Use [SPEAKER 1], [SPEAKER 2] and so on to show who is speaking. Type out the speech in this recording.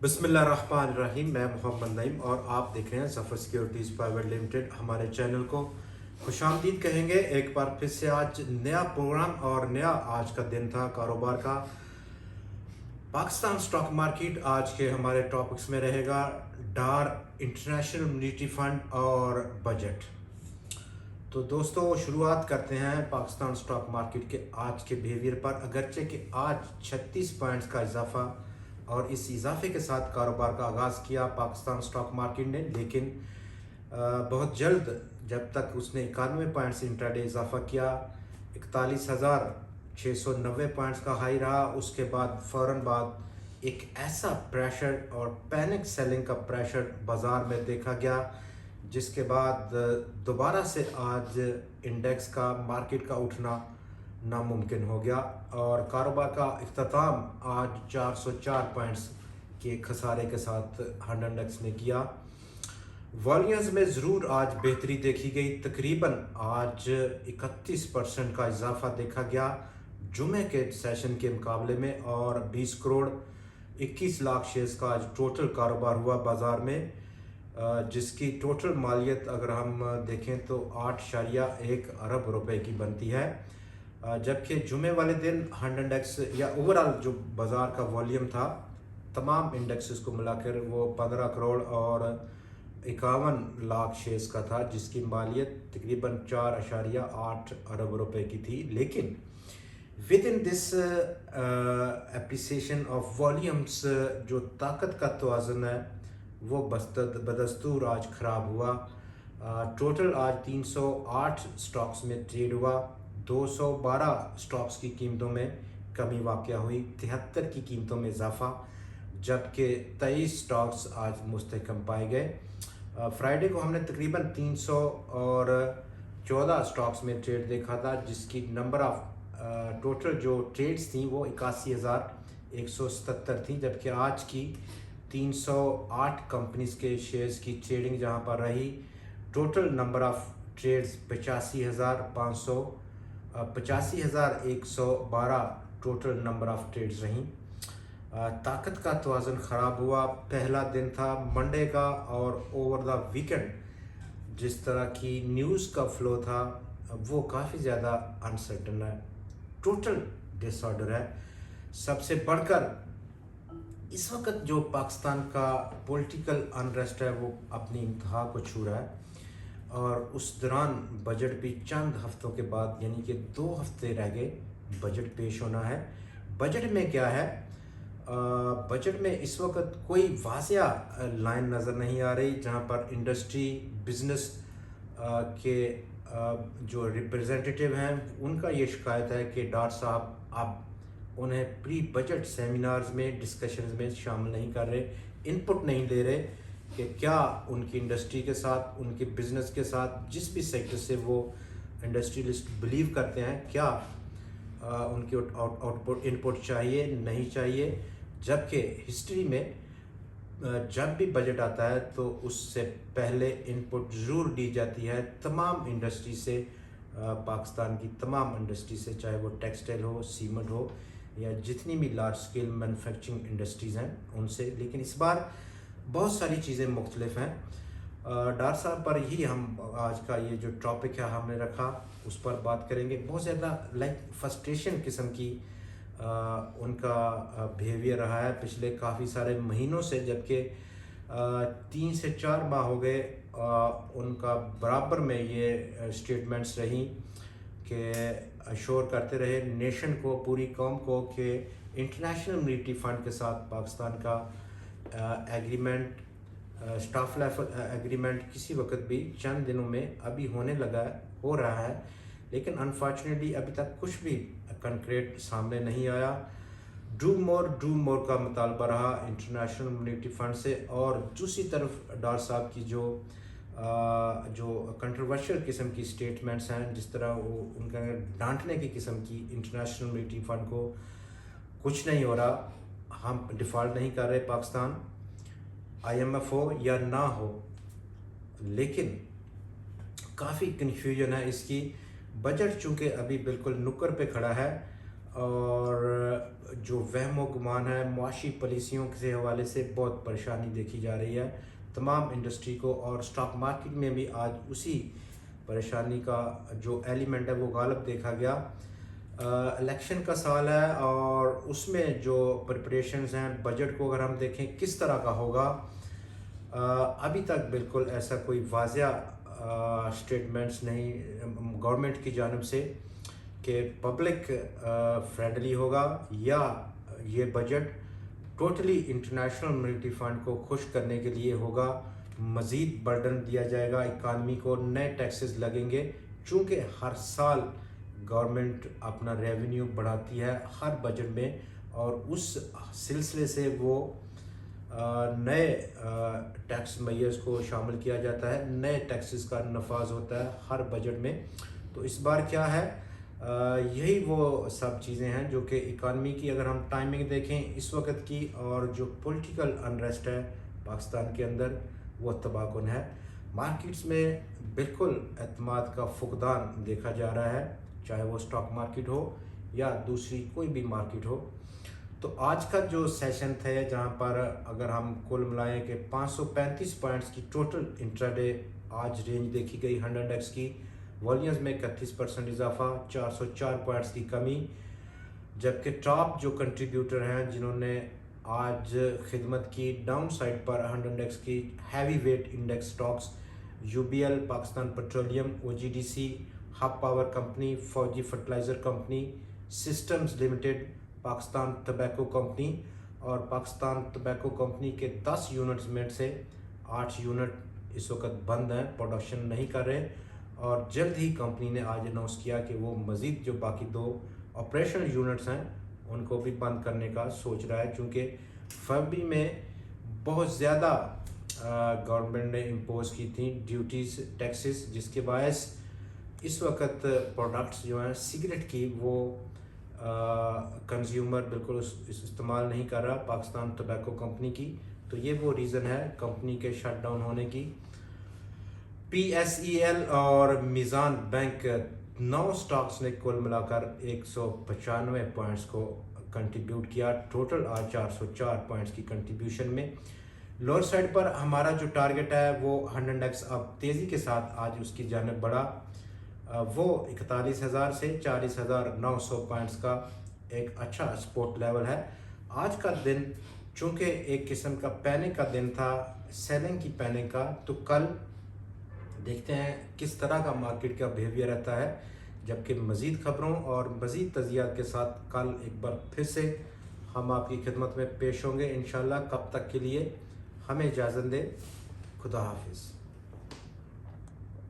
[SPEAKER 1] बिस्मिल्लाहिर्रहमानिर्रहीम। मैं मोहम्मद नईम और आप देख रहे हैं ज़फ़र सिक्योरिटीज़ प्राइवेट लिमिटेड। हमारे चैनल को खुशामदीद कहेंगे एक बार फिर से। आज नया प्रोग्राम और नया आज का दिन था कारोबार का। पाकिस्तान स्टॉक मार्केट आज के हमारे टॉपिक्स में रहेगा डार, इंटरनेशनल मॉनेटरी फंड और बजट। तो दोस्तों शुरुआत करते हैं पाकिस्तान स्टॉक मार्केट के आज के बिहेवियर पर। अगरचे कि आज 36 पॉइंट्स का इजाफा और इस इजाफे के साथ कारोबार का आगाज़ किया पाकिस्तान स्टॉक मार्केट ने, लेकिन बहुत जल्द जब तक उसने 91 पॉइंट्स इंट्राडे इजाफा किया, 41,690 पॉइंट्स का हाई रहा। उसके बाद फ़ौरन बाद एक ऐसा प्रेशर और पैनिक सेलिंग का प्रेशर बाज़ार में देखा गया, जिसके बाद दोबारा से आज इंडेक्स का, मार्केट का उठना नामुमकिन हो गया और कारोबार का इख्तिताम आज 404 पॉइंट्स के खसारे के साथ हंड इंडेक्स ने किया। वॉल्यूम्स में ज़रूर आज बेहतरी देखी गई, तकरीबन आज 31% का इजाफा देखा गया जुमे के सेशन के मुकाबले में, और 20 करोड़ 21 लाख शेयर्स का आज टोटल कारोबार हुआ बाज़ार में, जिसकी टोटल मालियत अगर हम देखें तो 8.1 अरब रुपए की बनती है। जबकि जुमे वाले दिन हंड इंडेक्स या ओवरऑल जो बाज़ार का वॉल्यूम था तमाम इंडेक्सेस को मिलाकर वो 15 करोड़ और 51 लाख शेयर्स का था, जिसकी मालियत तकरीबन 4.8 अरब रुपए की थी। लेकिन with in this appreciation of volumes जो ताकत का तवाज़ुन है वो बदस्तूर आज ख़राब हुआ। टोटल आज 308 स्टॉक्स में ट्रेड हुआ, 212 स्टॉक्स की कीमतों में कमी वाक़या हुई, 73 की कीमतों में इजाफा, जबकि 23 स्टॉक्स आज मुस्तहकम पाए गए। फ्राइडे को हमने तकरीबन 314 स्टॉक्स में ट्रेड देखा था, जिसकी नंबर ऑफ टोटल जो ट्रेड्स थी वो 81,177 थी, जबकि आज की 308 कंपनीज़ के शेयर्स की ट्रेडिंग जहां पर रही, total number of trades 85,112 total number of trades रहीं। ताकत का तवाज़ुन ख़राब हुआ। पहला दिन था मंडे का और ओवर द वीकेंड जिस तरह की न्यूज़ का फ़्लो था वो काफ़ी ज़्यादा अनसर्टन है, टोटल डिसऑर्डर है। सबसे बढ़कर इस वक्त जो पाकिस्तान का पॉलिटिकल अनरेस्ट है वो अपनी इंतहा को छू रहा है, और उस दौरान बजट भी चंद हफ्तों के बाद, यानी कि 2 हफ्ते रह गए बजट पेश होना है। बजट में क्या है? बजट में इस वक्त कोई वाज़िया लाइन नज़र नहीं आ रही जहां पर इंडस्ट्री, बिजनेस के जो रिप्रेजेंटेटिव हैं उनका ये शिकायत है कि डॉक्टर साहब अब उन्हें प्री बजट सेमिनार्स में, डिस्कशंस में शामिल नहीं कर रहे, इनपुट नहीं दे रहे कि क्या उनकी इंडस्ट्री के साथ, उनके बिज़नेस के साथ, जिस भी सेक्टर से वो इंडस्ट्रियलिस्ट बिलीव करते हैं, क्या उनकी आउटपुट इनपुट चाहिए, नहीं चाहिए। जबकि हिस्ट्री में जब भी बजट आता है तो उससे पहले इनपुट ज़रूर दी जाती है तमाम इंडस्ट्री से, पाकिस्तान की तमाम इंडस्ट्री से, चाहे वो टेक्सटाइल हो, सीमेंट हो या जितनी भी लार्ज स्केल मैन्युफैक्चरिंग इंडस्ट्रीज़ हैं उनसे। लेकिन इस बार बहुत सारी चीज़ें मुख्तलिफ हैं। डॉक्टर साहब पर ही हम आज का ये जो टॉपिक है हमने रखा, उस पर बात करेंगे। बहुत ज़्यादा फ्रस्ट्रेशन किस्म की उनका बिहेवियर रहा है पिछले काफ़ी सारे महीनों से, जबकि 3 से 4 माह हो गए उनका बराबर में ये स्टेटमेंट्स रहीं कि अश्योर करते रहे नेशन को, पूरी कौम को, कि इंटरनेशनल मॉनेटरी फंड के साथ पाकिस्तान का एग्रीमेंट, स्टाफ लेवल एग्रीमेंट किसी वक्त भी चंद दिनों में अभी होने लगा है, हो रहा है, लेकिन अनफॉर्चुनेटली अभी तक कुछ भी कंक्रीट सामने नहीं आया। डू मोर का मुतालबा रहा इंटरनेशनल मॉनेटरी फंड से। और दूसरी तरफ डॉक्टर साहब की जो कंट्रोवर्शियल किस्म की स्टेटमेंट्स हैं, जिस तरह वो उनका डांटने की किस्म की, इंटरनेशनल मॉनेटरी फंड को कुछ नहीं हो रहा, हम डिफ़ॉल्ट नहीं कर रहे पाकिस्तान, IMF हो या ना हो, लेकिन काफ़ी कन्फ्यूजन है इसकी। बजट चूँकि अभी बिल्कुल नुक्कड़ पे खड़ा है اور جو وہم و گمان ہے معاشی پالیسیوں کے حوالے سے بہت پریشانی دیکھی جا رہی ہے تمام انڈسٹری کو، اور اسٹاک مارکیٹ میں بھی آج اسی پریشانی کا جو ایلیمنٹ ہے وہ غالب دیکھا گیا۔ الیکشن کا سال ہے اور اس میں جو پریپریشنز ہیں بجٹ کو اگر ہم دیکھیں کس طرح کا ہوگا، ابھی تک بالکل ایسا کوئی واضح اسٹیٹمنٹس نہیں گورنمنٹ کی جانب سے کہ پبلک فرینڈلی ہوگا یا یہ budget totally international monetary fund کو خوش کرنے کے لیے ہوگا، مزید برڈن دیا جائے گا اکانومی کو، نئے ٹیکسز لگیں گے، چونکہ ہر سال گورنمنٹ اپنا ریونیو بڑھاتی ہے ہر بجٹ میں، اور اس سلسلے سے وہ نئے ٹیکس میئرز کو شامل کیا جاتا ہے، نئے ٹیکسز کا نفاذ ہوتا ہے ہر بجٹ میں۔ تو اس بار کیا ہے، یہی وہ سب چیزیں ہیں جو کہ اکانومی کی اگر ہم ٹائمنگ دیکھیں اس وقت کی، اور جو پولیٹیکل انریسٹ ہے پاکستان کے اندر وہ تباہ کن ہے۔ مارکیٹس میں بالکل اعتماد کا فقدان دیکھا جا رہا ہے، چاہے وہ اسٹاک مارکیٹ ہو یا دوسری کوئی بھی مارکیٹ ہو۔ تو آج کا جو سیشن تھے جہاں پر اگر ہم کل ملائیں کہ 535 پوائنٹس کی ٹوٹل انٹراڈے آج رینج دیکھی گئی 100 ایکس کی، والیومز میں 31% اضافہ، 404 پوائنٹس کی کمی، جبکہ ٹاپ جو کنٹریبیوٹر ہیں جنہوں نے آج خدمت کی ڈاؤن سائڈ پر 100 ایکس کی heavy weight index stocks, U B L Pakistan Petroleum, O G D C, Hub Power Company, Fauji Fertilizer Company, Systems Limited, Pakistan Tobacco Company, اور پاکستان ٹبیکو کمپنی کے 10 یونٹس میں سے 8 یونٹ اس وقت بند ہیں، پروڈکشن نہیں کر رہے، اور جلد ہی کمپنی نے آج اناؤنس کیا کہ وہ مزید جو باقی 2 آپریشنل یونٹس ہیں ان کو بھی بند کرنے کا سوچ رہا ہے، چونکہ فروری میں بہت زیادہ گورنمنٹ نے امپوز کی تھیں ڈیوٹیز ٹیکسز، جس کے باعث اس وقت پروڈکٹس جو ہیں سگریٹ کی وہ کنزیومر بالکل استعمال نہیں کر رہا پاکستان ٹبیکو کمپنی کی۔ تو یہ وہ ریزن ہے کمپنی کے شٹ ڈاؤن ہونے کی۔ پی ایس ای ایل اور میزان بینک 9 سٹاکس نے کل ملا کر 195 پوائنٹس کو کنٹریبیوٹ کیا، ٹوٹل آج 404 پوائنٹس کی کنٹریبیوشن میں۔ لوور سائڈ پر ہمارا جو ٹارگٹ ہے وہ 100 ایکس اب تیزی کے ساتھ آج اس کی جانب بڑھا، وہ 41,000 سے 40,900 پوائنٹس کا ایک اچھا سپورٹ لیول ہے۔ آج کا دن چونکہ ایک قسم کا پینک کا دن تھا، سیلنگ کی پینک کا، تو کل دیکھتے ہیں کس طرح کا مارکیٹ کا بیہیویئر رہتا ہے، جبکہ مزید خبروں اور مزید تجزیات کے ساتھ کل ایک بار پھر سے ہم آپ کی خدمت میں پیش ہوں گے انشاءاللہ۔ کب تک کے لیے ہمیں اجازت دیں، خدا حافظ۔